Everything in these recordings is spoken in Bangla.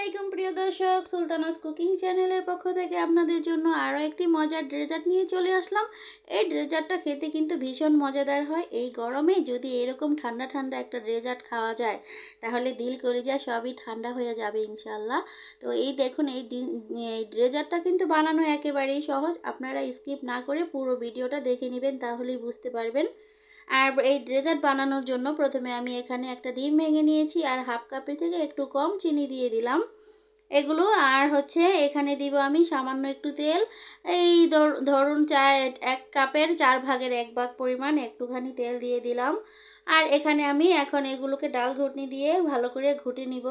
আলাইকুম প্রিয় দর্শক, সুলতানাস কুকিং চ্যানেলের পক্ষ থেকে আপনাদের জন্য আরও একটি মজার ডেজার্ট নিয়ে চলে আসলাম। এই ডেজার্টটা খেতে কিন্তু ভীষণ মজাদার হয়। এই গরমে যদি এরকম ঠান্ডা ঠান্ডা একটা ডেজার্ট খাওয়া যায় তাহলে দিল কলিজা সবই ঠান্ডা হয়ে যাবে ইনশাল্লাহ। তো এই দেখুন এই ডেজার্টটা কিন্তু বানানো একেবারেই সহজ। আপনারা স্কিপ না করে পুরো ভিডিওটা দেখে নেবেন, তাহলেই বুঝতে পারবেন। আর এই ডেজার্ট বানানোর জন্য প্রথমে আমি এখানে একটা ডিম ভেঙে নিয়েছি আর হাফ কাপের থেকে একটু কম চিনি দিয়ে দিলাম এগুলো। আর হচ্ছে এখানে দিব আমি সামান্য একটু তেল। এই ধরুন এক কাপের 1/4 পরিমাণ একটুখানি তেল দিয়ে দিলাম। আর এখানে আমি এখন এগুলোকে ডাল ঘুটনি দিয়ে ভালো করে ঘুটে নিব।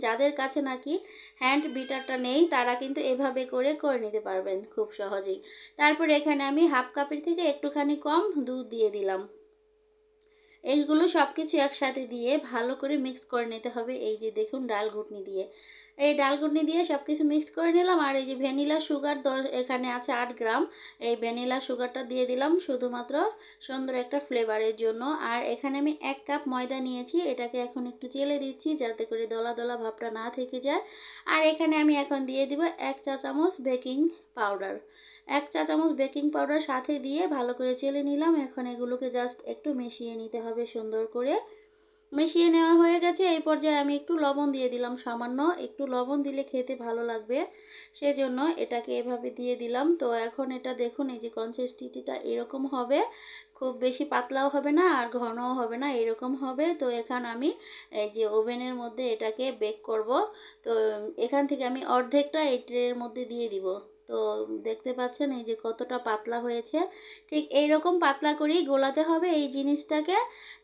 যাদের কাছে নাকি হ্যান্ড বিটারটা নেই তারা কিন্তু এভাবে করে নিতে পারবেন খুব সহজেই। তারপর এখানে আমি হাফ কাপের থেকে একটুখানি কম দুধ দিয়ে দিলাম। এইগুলো সব কিছু একসাথে দিয়ে ভালো করে মিক্স করে নিতে হবে। এই যে দেখুন ডাল ঘুটনি দিয়ে, এই ডাল ঘুটনি দিয়ে সব কিছু মিক্স করে নিলাম। আর এই যে ভ্যানিলা সুগার এখানে আছে 8 গ্রাম, এই ভ্যানিলা সুগারটা দিয়ে দিলাম শুধুমাত্র সুন্দর একটা ফ্লেভারের জন্য। আর এখানে আমি 1 কাপ ময়দা নিয়েছি, এটাকে এখন একটু চেলে দিচ্ছি যাতে করে দলা দলা ভাবটা না থেকে যায়। আর এখানে আমি এখন দিয়ে দিব 1 চা চামচ বেকিং পাউডার। 1 চা চামচ বেকিং পাউডার সাথে দিয়ে ভালো করে চেলে নিলাম। এখন এগুলোকে জাস্ট একটু মিশিয়ে নিতে হবে সুন্দর করে। মিশিয়ে নেওয়া হয়ে গেছে। এই পর্যায়ে আমি একটু লবণ দিয়ে দিলাম, সামান্য একটু লবণ দিলে খেতে ভালো লাগবে, সেজন্য এটাকে এভাবে দিয়ে দিলাম। তো এখন এটা দেখুন, এই যে কনসিস্টেন্সিটা এরকম হবে, খুব বেশি পাতলাও হবে না আর ঘনও হবে না, এরকম হবে। তো এখন আমি এই যে ওভেনের মধ্যে এটাকে বেক করব। তো এখান থেকে আমি অর্ধেকটা এই ট্রের মধ্যে দিয়ে দিব। তো দেখতে পাচ্ছেন এই যে কতটা পাতলা হয়েছে, ঠিক এই রকম পাতলা করেই গোলাতে হবে এই জিনিসটাকে।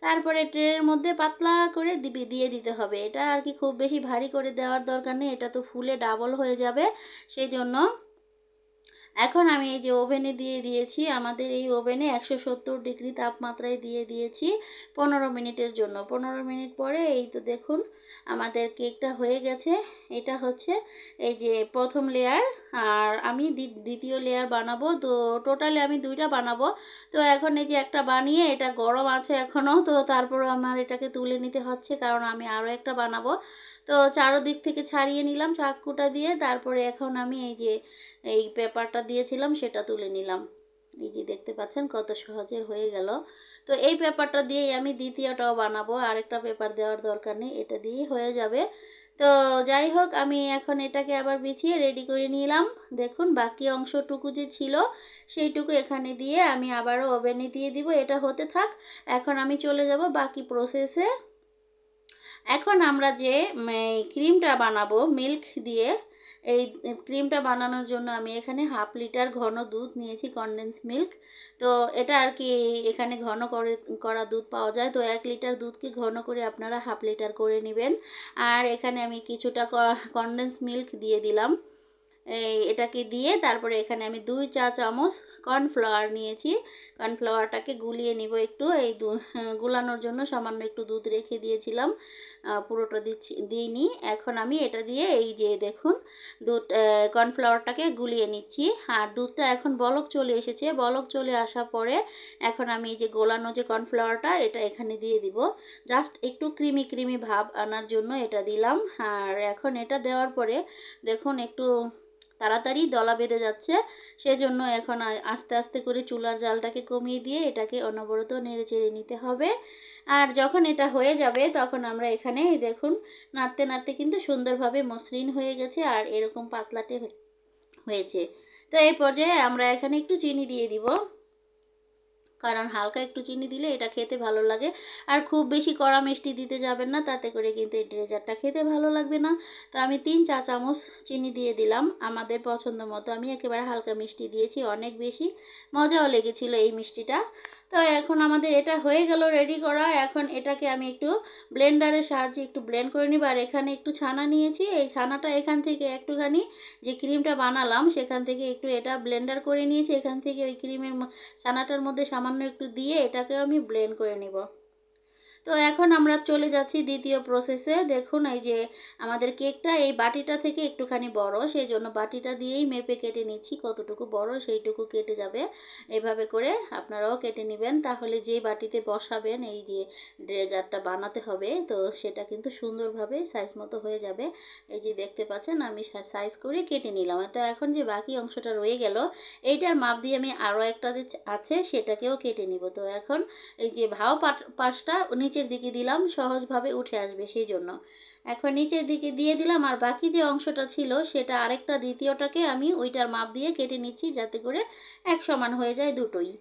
তারপরে ট্রের মধ্যে পাতলা করে দিয়ে দিতে হবে। এটা আর কি খুব বেশি ভারী করে দেওয়ার দরকার নেই, এটা তো ফুলে ডাবল হয়ে যাবে, সেই জন্য। এখন আমি এই যে ওভেনে দিয়ে দিয়েছি, আমাদের এই ওভেনে 170 ডিগ্রি তাপমাত্রায় দিয়ে দিয়েছি 15 মিনিটের জন্য। 15 মিনিট পরে এই তো দেখুন আমাদের কেকটা হয়ে গেছে। এটা হচ্ছে এই যে প্রথম লেয়ার, আর আমি দ্বিতীয় লেয়ার বানাবো। তো টোটালি আমি 2টা বানাবো। তো এখন এই যে একটা বানিয়ে এটা গরম আছে এখনও, তো তারপরও আমার এটাকে তুলে নিতে হচ্ছে কারণ আমি আরও একটা বানাবো। তো চারোদিক থেকে ছাড়িয়ে নিলাম চাকুটা দিয়ে। তারপরে এখন আমি এই যে এই পেপারটা দিয়েছিলাম সেটা তুলে নিলাম। এই যে দেখতে পাচ্ছেন কত সহজে হয়ে গেল। তো এই পেপারটা দিয়েই আমি দ্বিতীয়টাও বানাবো, আরেকটা পেপার দেওয়ার দরকার নেই, এটা দিয়েই হয়ে যাবে। তো যাই হোক, আমি এখন এটাকে আবার বিছিয়ে রেডি করে নিলাম। দেখুন বাকি অংশটুকু যে ছিল সেইটুকু এখানে দিয়ে আমি আবারও ওভেনে দিয়ে দিব, এটা হতে থাক। এখন আমি চলে যাব বাকি প্রসেসে। এখন আমরা যে ক্রিমটা বানাবো মিল্ক দিয়ে, এই ক্রিমটা বানানোর জন্য আমি এখানে হাফ লিটার ঘন দুধ নিয়েছি, কনডেন্স মিল্ক। তো এটা আর কি এখানে ঘন করা দুধ পাওয়া যায়। তো 1 লিটার দুধকে ঘন করে আপনারা হাফ লিটার করে নেবেন। আর এখানে আমি কিছুটা কনডেন্স মিল্ক দিয়ে দিলাম। এটাকে দিয়ে তারপরে এখানে আমি 2 চা চামচ কর্নফ্লাওয়ার নিয়েছি। কর্নফ্লাওয়ারটাকে গুলিয়ে নিব একটু। এই গুলানোর জন্য সামান্য একটু দুধ রেখে দিয়েছিলাম, পুরোটা দিইনি। এখন আমি এটা দিয়ে এই যে দেখুন কর্নফ্লাওয়ারটাকে গুলিয়ে নিচ্ছি। আর দুধটা এখন বলক চলে এসেছে, বলক চলে আসার পরে এখন আমি এই যে গোলানো যে কর্নফ্লাওয়ারটা এটা এখানে দিয়ে দিব। জাস্ট একটু ক্রিমি ক্রিমি ভাব আনার জন্য এটা দিলাম। আর এখন এটা দেওয়ার পরে দেখুন একটু তাড়াতাড়ি দলা বেঁধে যাচ্ছে, সেজন্য এখন আস্তে আস্তে করে চুলার জালটাকে কমিয়ে দিয়ে এটাকে অনবরত নেড়ে চেড়ে নিতে হবে। আর যখন এটা হয়ে যাবে তখন আমরা এখানে দেখুন নাড়তে নাড়তে কিন্তু সুন্দরভাবে মসৃণ হয়ে গেছে আর এরকম পাতলাটে হয়েছে। তো এই পর্যায়ে আমরা এখানে একটু চিনি দিয়ে দিব, কারণ হালকা একটু চিনি দিলে এটা খেতে ভালো লাগে। আর খুব বেশি কড়া মিষ্টি দিতে যাবেন না, তাতে করে কিন্তু এই ডেজার্টটা খেতে ভালো লাগবে না। তো আমি 3 চা চামচ চিনি দিয়ে দিলাম আমাদের পছন্দ মতো। আমি একেবারে হালকা মিষ্টি দিয়েছি, অনেক বেশি মজাও লেগেছিল এই মিষ্টিটা। তো এখন আমাদের এটা হয়ে গেল রেডি করা। এখন এটাকে আমি একটু ব্লেন্ডারের সাহায্যে একটু ব্লেন্ড করে নিব। আর এখানে একটু ছানা নিয়েছি, এই ছানাটা এখান থেকে একটুখানি যে ক্রিমটা বানালাম সেখান থেকে একটু এটা ব্লেন্ডার করে নিয়েছি। এখান থেকে ওই ক্রিমের ছানাটার মধ্যে সামান্য একটু দিয়ে এটাকেও আমি ব্লেন্ড করে নিব। তো এখন আমরা চলে যাচ্ছি দ্বিতীয় প্রসেসে। দেখুন এই যে আমাদের কেকটা এই বাটিটা থেকে একটুখানি বড়, সেজন্য বাটিটা দিয়েই মেপে কেটে নিচ্ছি, কতটুকু বড় সেইটুকু কেটে যাবে। এভাবে করে আপনারাও কেটে নিবেন, তাহলে যে বাটিতে বসাবেন এই যে ডেজার্টটা বানাতে হবে, তো সেটা কিন্তু সুন্দরভাবে সাইজ মতো হয়ে যাবে। এই যে দেখতে পাচ্ছেন আমি সাইজ করে কেটে নিলাম। তো এখন যে বাকি অংশটা রয়ে গেল, এইটার মাপ দিয়ে আমি আরও একটা যে আছে সেটাকেও কেটে নিব। তো এখন এই যে পাশটা নিচের দিকে দিলাম, সহজভাবে উঠে আসবে সেই জন্য। এখন নিচের দিকে দিয়ে দিলাম, আর বাকি যে অংশটা ছিল সেটা আরেকটা দ্বিতীয়টাকে আমি ওইটার মাপ দিয়ে কেটে নিচ্ছি, যাতে করে এক সমান হয়ে যায় দুটোই।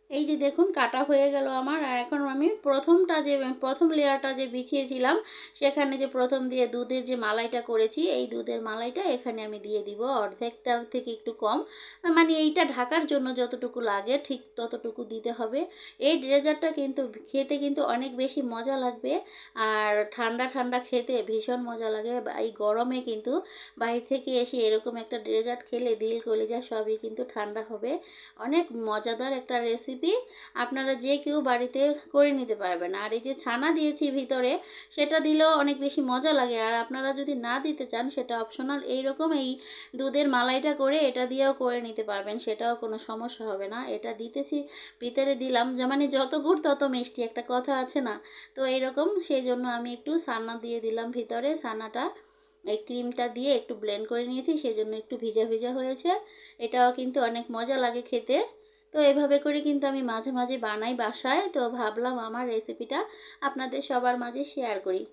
এই যে দেখুন কাটা হয়ে গেল আমার। আর এখন আমি প্রথম লেয়ারটা যে বিছিয়েছিলাম, সেখানে যে প্রথম দিয়ে দুধের যে মালাইটা করেছি, এই দুধের মালাইটা এখানে আমি দিয়ে দিব, অর্ধেকটার থেকে একটু কম, মানে এইটা ঢাকার জন্য যতটুকু লাগে ঠিক ততটুকু দিতে হবে। এই ডেজার্টটা কিন্তু খেতে কিন্তু অনেক বেশি মজা লাগবে, আর ঠান্ডা ঠান্ডা খেতে ভীষণ মজা লাগে। এই গরমে কিন্তু বাইরে থেকে এসে এরকম একটা ডেজার্ট খেলে দিল কলিজা সবই কিন্তু ঠান্ডা হবে। অনেক মজাদার একটা রেসিপি, আপনারা যে কেউ বাড়িতে করে নিতে পারবেন। আর এই যে ছানা দিয়েছি ভিতরে, সেটা দিলেও অনেক বেশি মজা লাগে। আর আপনারা যদি না দিতে চান সেটা অপশনাল, এইরকম এই দুধের মালাইটা করে এটা দিয়েও করে নিতে পারবেন, সেটাও কোনো সমস্যা হবে না। এটা দিতেছি ভিতরে দিলাম, মানে যত গুড় তত মিষ্টি একটা কথা আছে না, তো এইরকম সেই জন্য আমি একটু ছানা দিয়ে দিলাম ভিতরে। ছানাটা এই ক্রিমটা দিয়ে একটু ব্লেন্ড করে নিয়েছি, সেজন্য একটু ভিজা ভিজা হয়েছে। এটাও কিন্তু অনেক মজা লাগে খেতে। তো এভাবে করে কিন্তু আমি মাঝে মাঝে বানাই বাসায়, তো ভাবলাম আমার রেসিপিটা আপনাদের সবার মাঝে শেয়ার করি।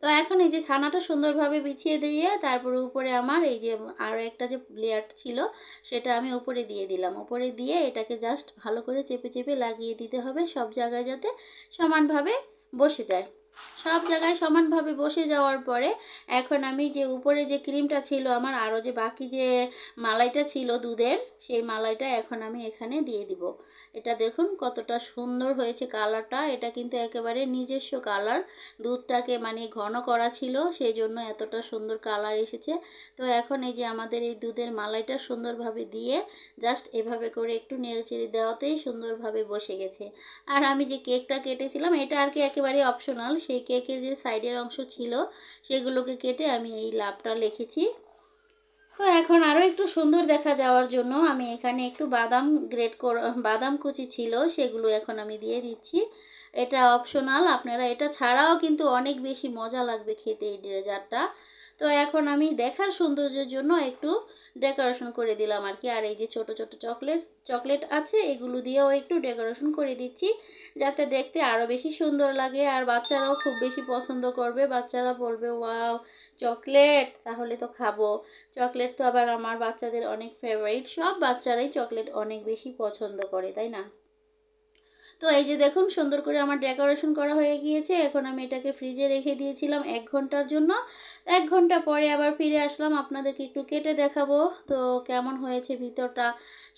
তো এখন এই যে ছানাটা সুন্দরভাবে বিছিয়ে দিয়ে তারপরে উপরে আমার এই যে আরও একটা যে লেয়ার ছিল সেটা আমি উপরে দিয়ে দিলাম। উপরে দিয়ে এটাকে জাস্ট ভালো করে চেপে চেপে লাগিয়ে দিতে হবে সব জায়গায়, যাতে সমানভাবে বসে যায়। সব জায়গায় সমানভাবে বসে যাওয়ার পরে এখন আমি যে উপরে যে ক্রিমটা ছিল আমার, আরও যে বাকি যে মালাইটা ছিল দুধের, সেই মালাইটা এখন আমি এখানে দিয়ে দিব। এটা দেখুন কতটা সুন্দর হয়েছে কালারটা, এটা কিন্তু একেবারে নিজস্ব কালার। দুধটাকে মানে ঘন করা ছিল সেই জন্য এতটা সুন্দর কালার এসেছে। তো এখন এই যে আমাদের এই দুধের মালাইটা সুন্দরভাবে দিয়ে জাস্ট এভাবে করে একটু নেড়েচেড়ে দেওয়াতেই সুন্দরভাবে বসে গেছে। আর আমি যে কেকটা কেটেছিলাম এটা আর কি একেবারে অপশনাল, সেই কেকের যে সাইডের অংশ ছিল সেগুলোকে কেটে আমি এই লাভটা লিখেছি। তো এখন আরও একটু সুন্দর দেখা যাওয়ার জন্য আমি এখানে একটু বাদাম কুচি ছিল সেগুলো এখন আমি দিয়ে দিচ্ছি। এটা অপশনাল, আপনারা এটা ছাড়াও কিন্তু অনেক বেশি মজা লাগবে খেতে এই ডেজার্টটা। তো এখন আমি দেখার সৌন্দর্যের জন্য একটু ডেকোরেশন করে দিলাম আর কি। আর এই যে ছোট ছোট চকলেট আছে, এগুলো দিয়েও একটু ডেকোরেশন করে দিচ্ছি, যাতে দেখতে আরও বেশি সুন্দর লাগে। আর বাচ্চারাও খুব বেশি পছন্দ করবে, বাচ্চারা বলবে ওয়াও চকলেট, তাহলে তো খাবো। চকলেট তো আবার আমার বাচ্চাদের অনেক ফেভারিট, সব বাচ্চারাই চকলেট অনেক বেশি পছন্দ করে, তাই না? তো এই যে দেখুন সুন্দর করে আমার ডেকোরেশন করা হয়ে গিয়েছে। এখন আমি এটাকে ফ্রিজে রেখে দিয়েছিলাম ১ ঘন্টার জন্য। ১ ঘন্টা পরে আবার ফিরে আসলাম, আপনাদেরকে একটু কেটে দেখাবো। তো কেমন হয়েছে ভিতরটা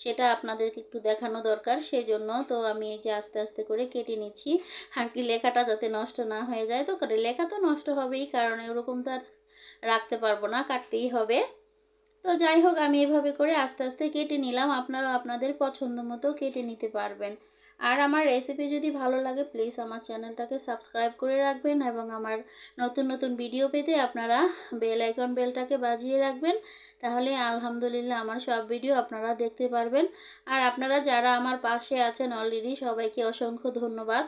সেটা আপনাদেরকে একটু দেখানো দরকার, সেজন্য তো আমি এই যে আস্তে আস্তে করে কেটে নিচ্ছি। আর কি লেখাটা যাতে নষ্ট না হয়ে যায়, তো লেখা তো নষ্ট হবেই, কারণ এরকম তো আর রাখতে পারবো না, কাটতেই হবে। তো যাই হোক আমি এভাবে করে আস্তে আস্তে কেটে নিলাম, আপনারাও আপনাদের পছন্দ মতো কেটে নিতে পারবেন। আর আমার রেসিপি যদি ভালো লাগে প্লিজ আমার চ্যানেলটাকে সাবস্ক্রাইব করে রাখবেন, এবং আমার নতুন নতুন ভিডিও পেতে আপনারা বেলটাকে বাজিয়ে রাখবেন, তাহলে আলহামদুলিল্লাহ আমার সব ভিডিও আপনারা দেখতে পারবেন। আর আপনারা যারা আমার পাশে আছেন অলরেডি সবাইকে অসংখ্য ধন্যবাদ।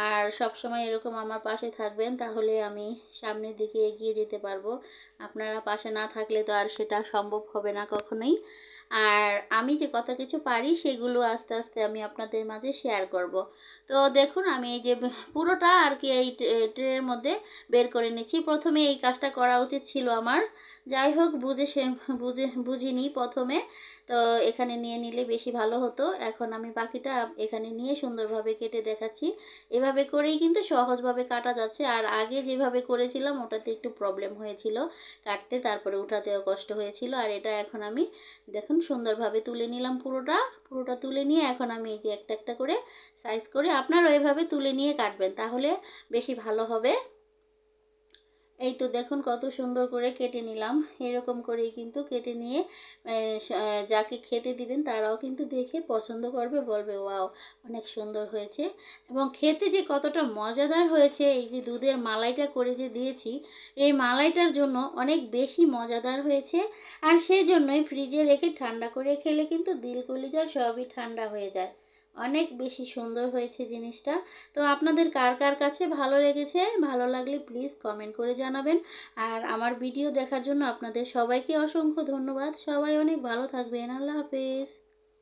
আর সব সময় এরকম আমার পাশে থাকবেন, তাহলে আমি সামনের দিকে এগিয়ে যেতে পারবো। আপনারা পাশে না থাকলে তো আর সেটা সম্ভব হবে না কখনোই। আর আমি যে কত কিছু পারি সেগুলো আস্তে আস্তে আমি আপনাদের মাঝে শেয়ার করব। তো দেখুন আমি এই যে পুরোটা আর কি এই ট্রের মধ্যে বের করে নিচ্ছি। প্রথমে এই কাজটা করা উচিত ছিল আমার, যাই হোক বুঝিনি প্রথমে, তো এখানে নিয়ে নিলে বেশি ভালো হতো। এখন আমি বাকিটা এখানে নিয়ে সুন্দরভাবে কেটে দেখাচ্ছি। এভাবে করেই কিন্তু সহজভাবে কাটা যাচ্ছে, আর আগে যেভাবে করেছিলাম ওটাতে একটু প্রবলেম হয়েছিল কাটতে, তারপরে উঠাতেও কষ্ট হয়েছিল। আর এটা এখন আমি দেখুন সুন্দরভাবে তুলে নিলাম, পুরোটা তুলে নিয়ে এখন আমি এই যে একটা একটা করে সাইজ করে, আপনারাও এভাবে তুলে নিয়ে কাটবেন তাহলে বেশি ভালো হবে। এই তো দেখুন কত সুন্দর করে কেটে নিলাম। এরকম করেই কিন্তু কেটে নিয়ে যাকে খেতে দিবেন তারাও কিন্তু দেখে পছন্দ করবে, বলবে ওয়াও! অনেক সুন্দর হয়েছে। এবং খেতে যে কতটা মজাদার হয়েছে, এই যে দুধের মালাইটা করে যে দিয়েছি, এই মালাইটার জন্য অনেক বেশি মজাদার হয়েছে। আর সেজন্যই ফ্রিজে রেখে ঠান্ডা করে খেলে কিন্তু দিল কলিজা সবই ঠান্ডা হয়ে যায়। অনেক বেশি সুন্দর হয়েছে জিনিসটা। তো আপনাদের কার কার কাছে ভালো লেগেছে? ভালো লাগলে প্লিজ কমেন্ট করে জানাবেন। আর আমার ভিডিও দেখার জন্য আপনাদের সবাইকে অসংখ্য ধন্যবাদ। সবাই অনেক ভালো থাকবেন। আল্লাহ হাফেজ।